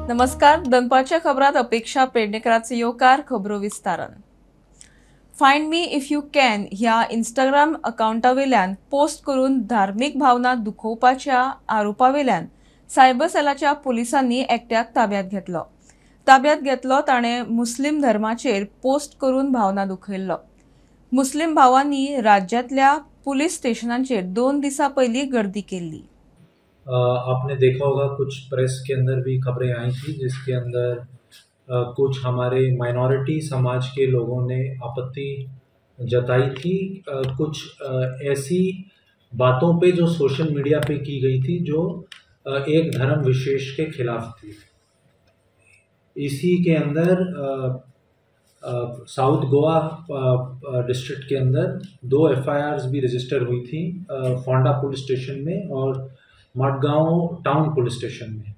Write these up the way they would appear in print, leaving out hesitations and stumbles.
नमस्कार. दनपारच्या खबरात अपेक्षा पेडणेकरांचे येवकार. खबरो विस्तारान. Find me if you can ह्या इंस्टाग्राम अकाउंटावेल्यान पोस्ट करून धार्मिक भावना दुखोवपाच्या आरोपावेल्यान सायबर सेलाच्या पोलिसांनी एकट्याक ताब्यात घेतलो ताणें मुस्लिम धर्माचेर पोस्ट करून भावना दुखयल्लो. मुस्लिम भावांनी राज्यातल्या पुलीस स्टेशनांचेर 2 दिसां पयलीं गर्दी केल्ली. आपने देखा होगा कुछ प्रेस के अंदर भी खबरें आई थी जिसके अंदर कुछ हमारे माइनॉरिटी समाज के लोगों ने आपत्ति जताई थी कुछ ऐसी बातों पे जो सोशल मीडिया पे की गई थी जो एक धर्म विशेष के खिलाफ थी. इसी के अंदर साउथ गोवा डिस्ट्रिक्ट के अंदर 2 FIRs भी रजिस्टर हुई थी, फोंडा पुलिस स्टेशन में और मडगांव टाउन पुलिस स्टेशन में.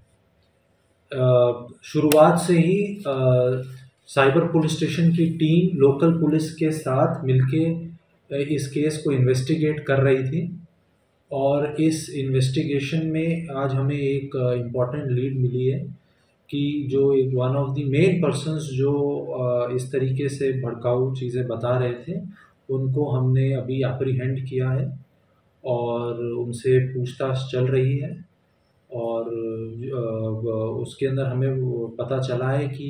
शुरुआत से ही साइबर पुलिस स्टेशन की टीम लोकल पुलिस के साथ मिलके इस केस को इन्वेस्टिगेट कर रही थी और इस इन्वेस्टिगेशन में आज हमें एक इम्पॉर्टेंट लीड मिली है कि जो one of the main persons जो इस तरीके से भड़काऊ चीज़ें बता रहे थे उनको हमने अभी एप्रीहेंड किया है और उनसे पूछताछ चल रही है. और उसके अंदर हमें पता चला है कि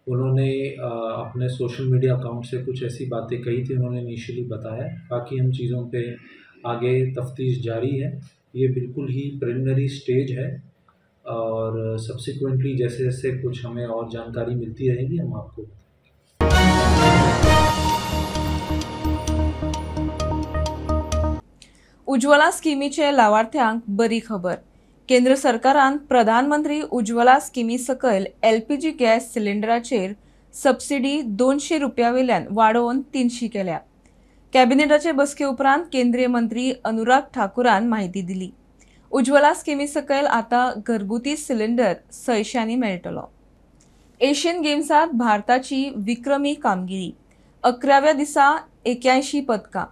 उन्होंने अपने सोशल मीडिया अकाउंट से कुछ ऐसी बातें कही थी उन्होंने इनिशियली बताया. बाकी हम चीज़ों पे आगे तफ्तीश जारी है. ये बिल्कुल ही प्रिलिमिनरी स्टेज है और सब्सिक्वेंटली जैसे जैसे कुछ हमें और जानकारी मिलती रहेगी हम आपको. उज्ज्वला स्किमीचे लावार्थ्यांक बरी खबर. केंद्र सरकारान प्रधानमंत्री उज्ज्वला स्किमी सकयल LPG गॅस सिलिंडराचेर सबसिडी 200 रुपयावेल्यान वाडोवन 300 केल्या. कॅबिनेटाचे बसके उपरांत केंद्रीय मंत्री अनुराग ठाकुरान माहिती दिली. उज्ज्वला स्किमी सकयल आता घरगुती सिलिंडर 600 मेळटलो. एशियन गेम्सात भारताची विक्रमी कामगिरी. 11व्या दिसा 81 पदकां.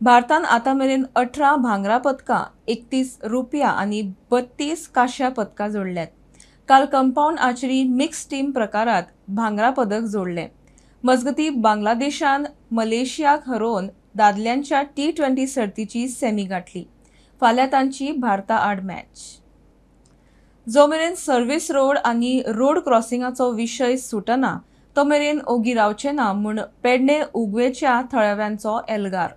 भारतान आतामेरेन 18 भांगरा पदकां, 31 रुपया आनी 32 कांश्या पदकां जोडल्यात. काल कंपाऊंड आर्चरी मिक्स टीम प्रकारात भांगरा पदक जोडलें. मजगतीं बांगलादेशान मलेशियाक हरोवन दादल्यांच्या T20 सर्तीची सेमी गाठली. फाल्यां तांची भारता आड मॅच. जो मेरेन सर्व्हिस रोड आनी रोड क्रॉसिंगाचो विशय सुटना तो मेरेन ओगी रावचे ना म्हूण पेडणे उगवेच्या थळाव्यांचो एल्गार.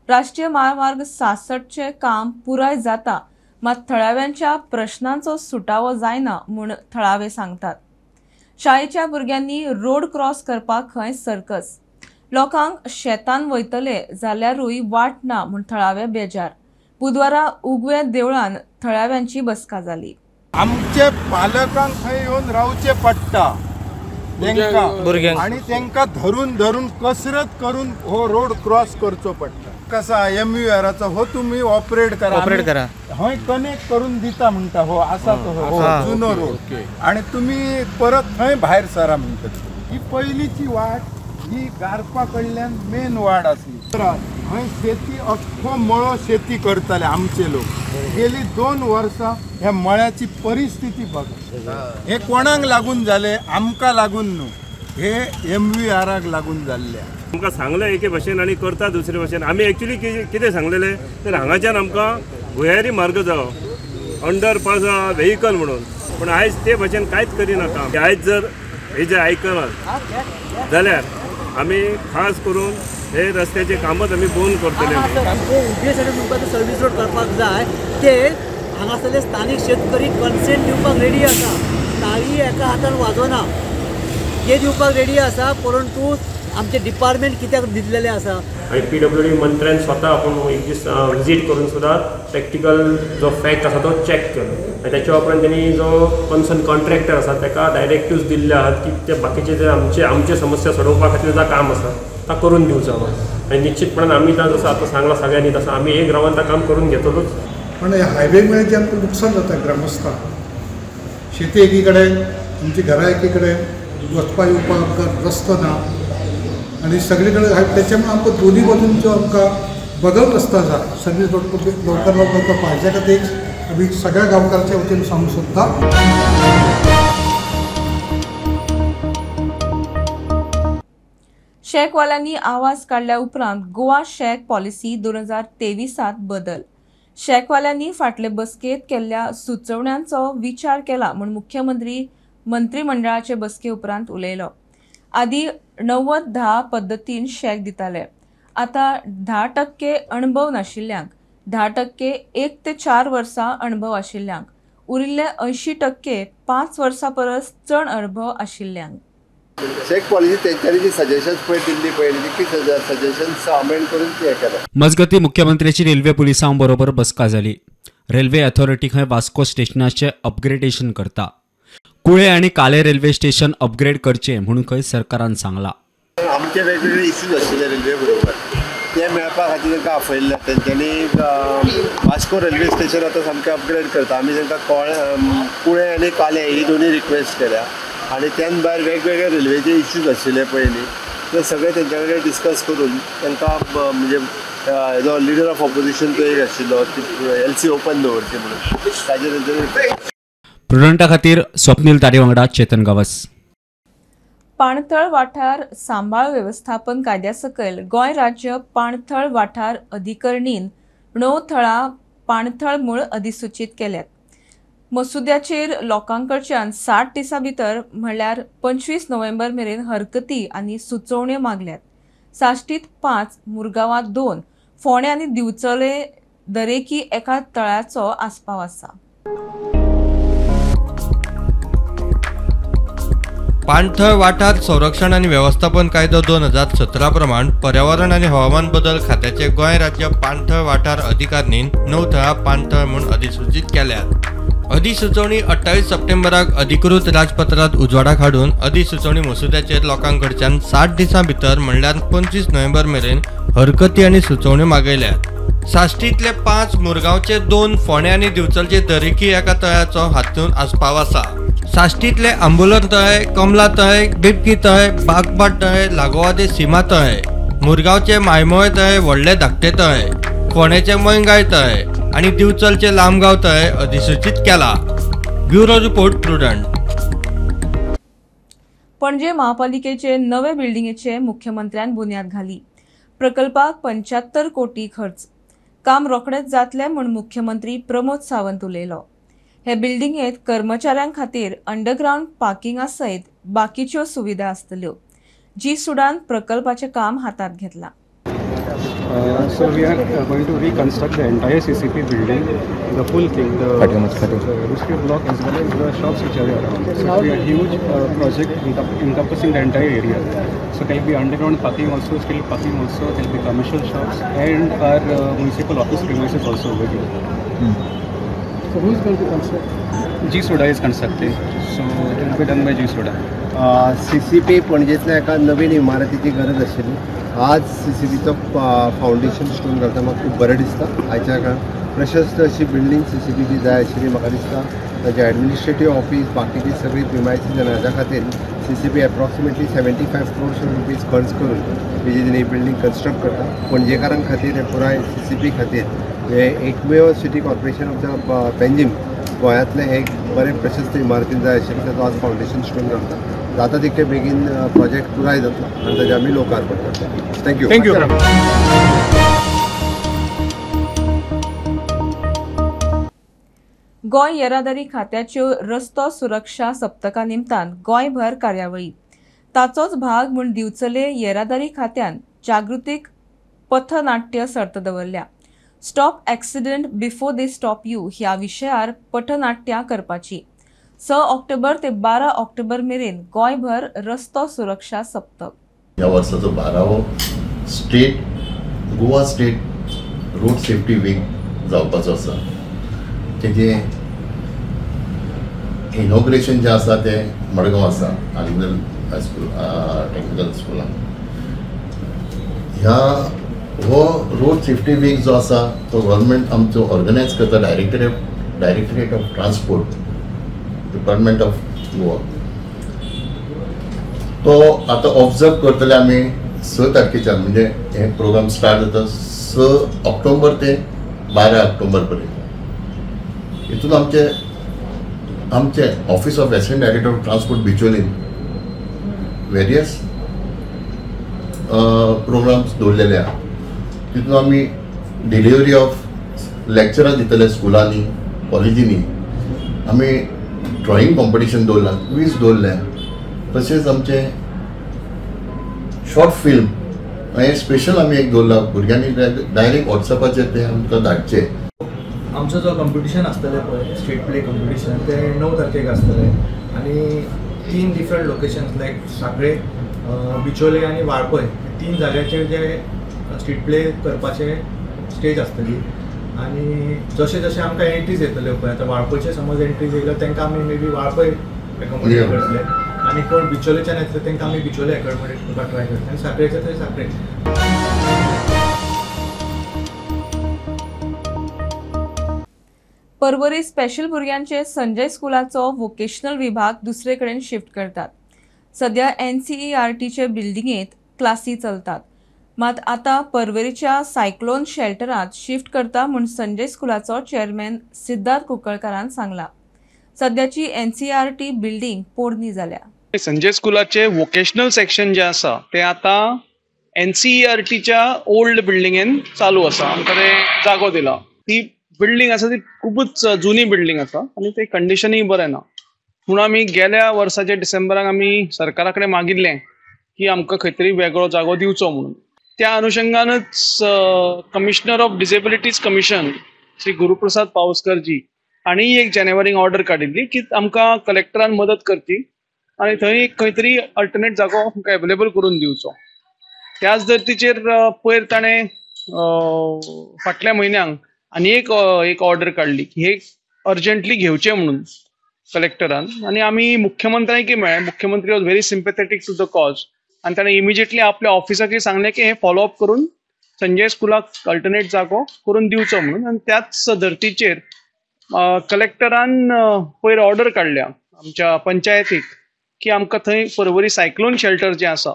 राष्ट्रीय महामार्ग 66चे काम पुराय जाता मात थळाव्यांच्या प्रश्नांचो सुटावो जायना म्हूण थळावे सांगतात. शाळेच्या भुरग्यांनी रोड क्रॉस करपाक खंय सर्कस. लोकांक शेतान वयतले जाल्यारूय वाट ना म्हूण थळावे बेजार. बुधवारा उगवे देवळान थळाव्यांची बसका जाली. आमचे पालकांक थंय येवन रावचे पडटा आणि तांकां धरून धरून कसरत करून हो रोड क्रॉस करचो पडटा. कसा MURचा हो तुम्ही ऑपरेट करा हय कनेक्ट करून दिता म्हणटा हो असा तो हो जुनो रोड आणि तुम्ही परत थंय भायर सरा म्हणटा. ही पयलीची वाट ही गारपा कडल्यान मेन वाट आसली. हय शेती अख्खो मळो शेती करताले आमचे लोक. गेली 2 वर्सां ह्या मळ्याची परिस्थिती बघा. हे कोणाक लागून जाले आमकां लागून न्हू, हे MURाक लागून जाल्ले. आमकां सांगलें एके भाशेन आनी करता दुसरे भाशेन. आमी एक्चुली कितें सांगलेलें तर हांगाच्यान आमकां भुयारी मार्ग जावो अंडरपास व्हेहिकल म्हणून, पूण आयज ते भाशेन कांयच करिनाका. आयज जर हे जे आयकलात जाल्यार आमी खास करून हे रस्त्याचे कामच आमी बंद करतले. उभे सायडीन तुमकां सर्वीस रोड करपाक जाय ते हांगासरले स्थानीक शेतकरी कन्सेंट दिवपाक रेडी आसा. ताळी एका हातान वाजोना ते दिवपाक रेडी आसा, परंतु आमचे डिपार्टमेंट कित्याक दिल्लेले आसा. आणि PWD मंत्र्यान स्वता आपण एक दीस विजीट करून सुद्धा प्रॅक्टिकल जो फॅक्ट आसा तो चॅक केलो आणि त्याच्या उपरांत त्यांनी जो कन्सर्न कॉन्ट्रॅक्टर आसा ताका डायरेक्टिव्स दिल्ले आहात की ते बाकीचे जे आमचे समस्या सोडोवपा खातीर जो काम आसा तो करून दिवचो. आणि निश्चितपणान आमी जसं आता सांगला सगळ्यांनी तसं आमी एक रावान ते काम करून घेतलोच. पण हायवेमुळे जे आमचं नुकसान जातं ग्रामस्थांक. शेती एकीकडे, आमची घरां एकीकडे, वचपा येवपाक रस्तो ना आणि सगळीकडे त्याच्यामुळे आमकां दोन्ही बाजूंचो आमकां बगल रस्ता जाय. सर्वीस रोड लवकर पाहिजे खातीर आमी सगळ्या गांवकारांच्या वतीन सांगूंक सोदता. शेकवाल्यांनी आवाज काढल्या उपरांत गोवा शेक पॉलिसी 2023 बदल. शेकवाल्यांनी फाटले बसकेत केल्ल्या सुचोवण्यांचो विचार केला म्हूण मुख्यमंत्री मंत्रिमंडळाचे बसके उपरांत उलयलो. आदी 90-10 पद्दतीन शेक दिताले. आता 10% अणभव नाशिल्ल्यांक, 10% 1 ते 4 वर्सां अणभव आशिल्ल्यांक, उरिल्ले 80% 5 वर्सां परस चड अणभव आशिल्ल्यांक. शेक पॉलिसी तेंच्यांनी जी सजेशन्स पळय दिल्ली पळय ती सजेशन्स अमेंड करून ते केला. मजगती मुख्यमंत्र्याची रेल्वे पुलिसां बरोबर बसका जाली. रेल्वे अथॉरिटी खंय वास्को स्टेशनाचे अपग्रेडेशन करता. कुळे आनी काले रेल्वे स्टेशन अपग्रेड करचे म्हणून खंय सरकारान सांगला. आमचे वेगवेगळे इश्यूज आशिल्ले रेल्वे बरोबर ते मेळपा खातीर तांकां आपयल्ले. तेंच्यांनी वास्को रेल्वे स्टेशन आतां सामकें अपग्रेड करता. आमी तांकां कुळे आनी काले ही दोनी रिक्वेस्ट केल्या आनी त्यान भायर वेगवेगळे रेल्वेचे इश्यूज आशिल्ले पयलीं ते सगळे तेंच्या कडेन डिस्कस करून तांकां म्हणजे जो लिडर ऑफ ऑपोजिशन तो एक आशिल्लो LC ओपन दवरची म्हणून ताजेर तेंच्यांनी. प्रुडंटा खातीर स्वप्नील तारी वांगडा चेतन गावस. पाणथळ वाठार सांबाळ वेवस्थापन कायद्या सकयल गोंय राज्य पाणथळ वाठार अधिकरणीन 9 थळां पाणथळ मूळ अधिसूचीत केल्यात. मसुद्याचेर लोकांकडच्यान 60 दिसां भितर म्हणल्यार 25 नोव्हेंबर मेरेन हरकती आनी सुचोवण्यो मागल्यात. साश्टीत 5, मुरगांवांत 2, फोंडे आनी दिवचले दरेकी एका तळ्याचो आस्पाव आसा. पाणथळ वाठार संरक्षण आनी वेवस्थापन कायदो 2017 प्रमाण पर्यावरण आनी हवामान बदल खात्याचे गोंय राज्य पाणथळ वाठार अधिकारणीन 9 थळां पाणथळ म्हूण अधिसूचीत केल्यात. अधिसुचोवणी 28 सप्टेंबराक अधिकृत राजपत्रांत उजवाडाक हाडून अधिसुचोवणी मसुद्याचेर लोकांकडच्यान 60 दिसां भितर म्हणल्यार 25 नोव्हेंबर मेरेन हरकती आनी सुचोवण्यो मागयल्यात. साश्टीतले 5, मुरगांवचे 2, फोंडे आनी दिवचलचे दरेकी एका तळ्याचो हातूंत आस्पाव आसा. साश्टीतले आंबुलर तळे, कमला तळे, बिबकी तळे, बागबाट तळे, लागोवादे सीमा तळे, मुरगांवचे मायमोळे तळे, व्हडले धाकटे तळे, फोंडेचे मोयंगाय तळे आनी दिवचलचे लांबगांव तळे अधिसूचीत केला. Bureau report prudent. पणजे महापालिकेचे नवे बिल्डिंगेचे मुख्यमंत्र्यान बुन्याद घाली. प्रकल्पाक 75 कोटी खर्च. काम रोखडेच जातले म्हूण मुख्यमंत्री प्रमोद सावंत उलयलो. हे बिल्डिंगेत कर्मचाऱ्यां खातीर अंडरग्राउंड पार्किंगा सयत बाकीच्यो सुविधा आसतल्यो. जी सुडान प्रकल्पाचे काम हातात घेतला. So we are going to reconstruct the entire CCP building, the full thing, the rooster block as well as the shops which are around. So it will be a huge project encompassing the entire area. So there will be underground parking also, street parking also, there will be commercial shops and our municipal office premises also over here. So who is going to construct? G Soda is constructing. So it will be done by G Soda. CCP पणजेंतल्या एका नवीन इमारतीची गरज आशिल्ली. आज CCPचो foundation stone घालता म्हाका खूब बरें दिसता. आयच्या काळांत प्रशस्त अशी बिल्डींग CCPची जाय आशिल्ली म्हाका दिसता. ताचें एडमिनिस्ट्रेटीव ऑफिस बाकीची सगळी प्रिमायसीस आनी हाच्या खातीर CCP एप्रॉक्सिमेटली 75 crores रुपीज खर्च करून बेगीन ही बिल्डींग कंस्ट्रक्ट करता. पणजेकारां खातीर हे पुराय CCP खातीर हे एकमेव city corporation of the Panjim गोंयांतले एक बरें प्रशस्त इमारतीन जाय आशिल्ली. ताचो आज फावंडेशन स्टोन घालता. जाता तितके बेगीन प्रोजेक्ट पुराय जातलो आनी ताचें आमी लोकार्पण करता. थँक्यू. गोंय येरादारी खात्याच्यो रस्तो सुरक्षा सप्तका निमतान गोंयभर कार्यावळी. ताचोच भाग म्हूण दिवचले येरादारी खात्यान जागृतीक पथनाट्य सर्त दवरल्या. Stop accident before they stop you ह्या विशयार पथनाट्यां करपाची. 6 ऑक्टोबर ते 12 ऑक्टोबर मेरेन गोंयभर रस्तो सुरक्षा सप्तक. ह्या वर्साचो 12वो Goa state road safety week जावपाचो आसा. तेजें इनॉग्रेशन जें आसा तें मडगांव आसा आलिंगल हायस्कूल टेक्निकल स्कुलान. हो रोड सेफ्टी वीक जो आसा तो गव्हर्मेंट आमचो ऑर्गनायज करता. Directorate of transport department of Goa तो आतां ऑब्जर्व करतले आमी 6 तारखेच्यान म्हणजे हे प्रोग्राम स्टार्ट जाता 6 ऑक्टोबर ते 12 ऑक्टोबर पर्यंत. हितून आमचे office of assistant director of transport Bicholim various programmes दवरलेले आहा. तितून आमी डिलिव्हरी ऑफ लेक्चरां दितले स्कुलांनी कॉलेजींनी. आमी ड्रॉइंग कॉम्पिटिशन दवरलां, क्वीज दवरले. तशेंच आमचे शॉर्ट फिल्म हे स्पेशल आमी एक दवरला. भुरग्यांनी डायरेक्ट वॉट्सॅपाचेर ते आमकां धाडचे. आमचो जो कॉम्पिटिशन आसतलें पळय स्ट्रीट प्ले कॉम्पिटिशन ते 9 तारखेक आसतलें आनी 3 डिफरंट लोकेशन्स लायक सांखळे, बिचोले आनी वाळपय 3 जाग्याचेर जे स्ट्रीट प्ले करपाचे स्टेज आसतली. आनी जशें जशें आमकां एंट्रीज येतल्यो पळय आतां वाळपयचे समज एंट्रीज येयल्यो तांकां आमी मे बी वाळपय एकोमोडेट करतले आनी कोण बिचोलेच्यान येतले तांकां आमी बिचोले एकोमोडेट करपाक ट्राय करतले आनी सांखळेचे थंय सांखळे. पर्वरी स्पेशल भुरग्यांचे संजय स्कुलाचो वोकेशनल विभाग दुसरे कडेन शिफ्ट करतात. सध्या NCERTचे बिल्डिंगेत क्लासी चलतात. मात आतां पर्वरीच्या सायक्लोन शेल्टरांत शिफ्ट करता म्हूण संजय स्कुलाचो चेअरमॅन सिद्धार्थ कुंकळकारान सांगला. सध्याची NCERT बिल्डिंग पोरणी जाल्या. संजय स्कुलाचे वोकेशनल सेक्शन जे आसा ते आतां NCERTच्या ओल्ड बिल्डिंगेन चालू आसा. आमकां ते जागो दिला. ती बिल्डिंग आसा ती खूबच जुनी बिल्डिंग आसा आनी ते कंडिशनूय बरें ना. म्हणून आमी गेल्या वर्साच्या डिसेंबराक आमी सरकारा कडेन मागिल्लें की आमकां खंय तरी वेगळो जागो दिवचो म्हणून. त्या अनुशंगानच commissioner of disabilities commission Shri Guruprasad पावसकरजी हांणी 1 जानेवारीक ऑर्डर काडिल्ली की आमकां कलेक्टरान मदत करची आनी थंय खंय तरी अल्टरनेट जागो आमकां एवेलेबल करून दिवचो. त्याच धर्तीचेर पयर ताणें फाटल्या म्हयन्याक आनी एक ऑर्डर काडली की हे अर्जंटली घेवचें म्हणून कलेक्टरान. आनी आमी मुख्यमंत्र्यांकय मेळ्ळे. मुख्यमंत्री was very sympathetic to the cause आनी ताणें इमिजिएटली आपल्या ऑफिसाकय सांगलें की हे फॉलोअप करून संजय स्कुलाक अल्टरनेट जागो करून दिवचो म्हणून. आनी त्याच धर्तीचेर कलेक्टरान पयर ऑर्डर काडल्या आमच्या पंचायतीक की आमकां थंय पर्वरी सायक्लोन शेल्टर जें आसा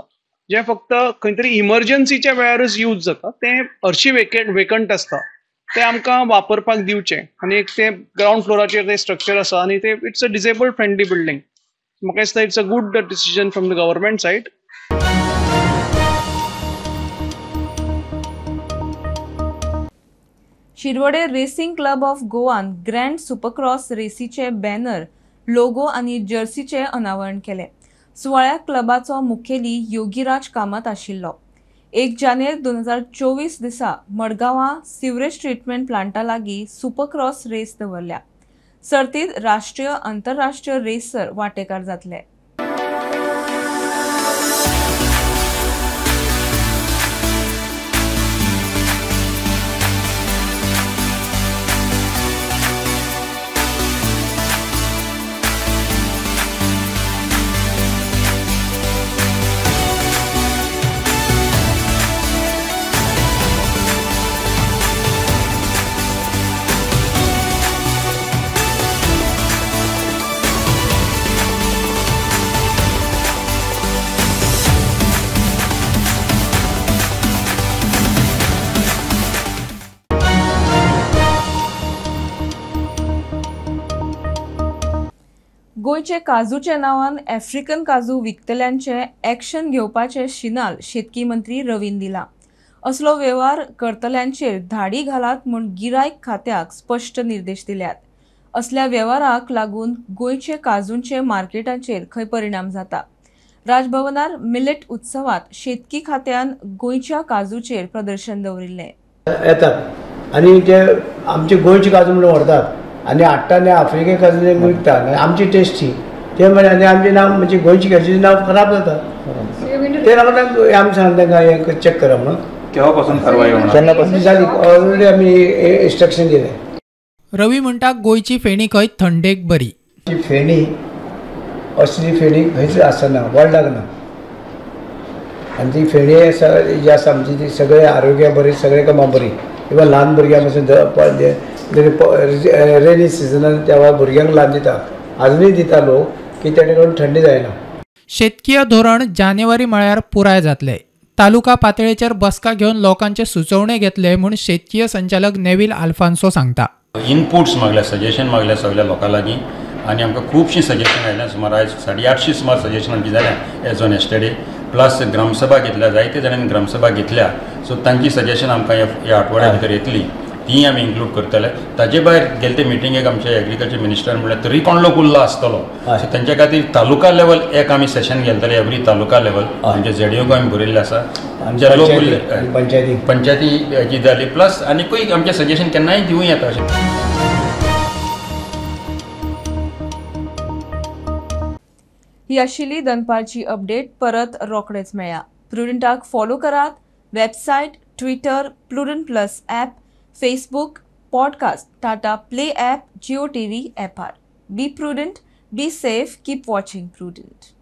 जें फक्त खंय तरी इमर्जन्सीच्या वेळारच यूज जाता तें हरशी वेकंट आसता ते आमकां वापरपाक दिवचें. आनी एक ते ग्रावंड फ्लोराचेर ते स्ट्रक्चर आसा आनी ते it's a disabled friendly building. म्हाका दिसता it's a good decision from the government side. Shirvade racing club of Goan grand supercross रेसीचे बॅनर, लोगो आनी जर्सीचे अनावरण केले. सुवाळ्याक क्लबाचो मुखेली योगीराज कामत आशिल्लो. 1 जानेर 2024 दिसा मडगांवां सिवरेज ट्रीटमेंट प्लांटा लागीं सुपरक्रॉस रेस दवरल्या. सर्तीत राष्ट्रीय आंतरराष्ट्रीय रेसर वांटेकार जातले. गोंयचे काजूचे नांवान आफ्रिकन काजू विकतल्यांचे एक्शन घेवपाचे शिनाल शेतकी मंत्री रवीन दिला. असलो वेव्हार करतल्यांचेर धाडी घालात म्हूण गिरायक खात्याक स्पश्ट निर्देश दिल्यात. असल्या वेव्हाराक लागून गोंयचे काजूंचे मार्केटाचेर खंय परिणाम जाता. राजभवनार मिलेट उत्सवात शेतकी खात्यान गोंयच्या काजूचेर प्रदर्शन दवरिल्लें. येतात आनी जे आमचे गोंयचे काजू म्हणून व्हरतात आनी हाडटा आनी आफ्रिके काजू विकतात. आमची टेस्टी ते म्हणजे आमचें नांव म्हणजे गोंयची काजूचें नांव खराब जाता. ते लागून आमी सांगता तांकां चॅक करा म्हणून. केव्हा पासून कारवाई होणार? तेन्ना जाली ऑलरेडी आमी इंस्ट्रक्शन दिलें. रवी म्हणटा गोंयची फेणी खंय थंडेक बरी. फेणी असली फेणी खंयच आसना वर्ल्डाक ना. आनी ती फेणी जी आसा आमची ती सगळे आरोग्या बरी सगळे कामां बरी. इवन ल्हान भुरग्यां पासून रेनी सिजनान तेव्हा भुरग्यांक ल्हान दिता आजुनूय दिता लोक की तेणे करून थंडी जायना. शेतकीय धोरण जानेवारी म्हळ्यार पुराय जातले. तालुका पातळीचेर बसका घेवन लोकांचे सुचोवणे घेतले म्हूण शेतकीय संचालक नेविल आल्फान्सो सांगता. इनपुट्स मागल्या सजेशन मागल्या सगळ्या लोकां लागीं आनी आमकां खुबशीं सजेशन आयल्यां. सुमार आयज 850 सुमार सजेशन आमची जाल्या एज ऑन एस्टरडे. प्लस ग्रामसभा घेतल्या, जायते जाणांनी ग्रामसभा घेतल्या. सो तांची सजेशन आमकां ह्या आठवड्या भितर येतली, ती आमी इन्क्लूड करतले. ताजे भायर गेले ते मिटिंगेक आमचे एग्रीकल्चर मिनिस्टर म्हणल्यार तरी कोणलो कुल्लो आसतलो. सो तेंच्या खातीर तालुका लेवल एक आमी सेशन घेतले, एवरी तालुका लेवल म्हणजे ZDO आमी बरयल्ले आसा. पंचायती जी जाली प्लस आनीकूय आमचें सजेशन केन्नाय दिवूं येता. ही आशिल्ली दनपारची अपडेट. परत रोखडेच मेळया. प्रुडंटाक फॉलो करात. Website, Twitter, Prudent plus app, Facebook, podcast, Tata play app, Jio TV ॲपार. Be Prudent, be safe, keep watching prudent.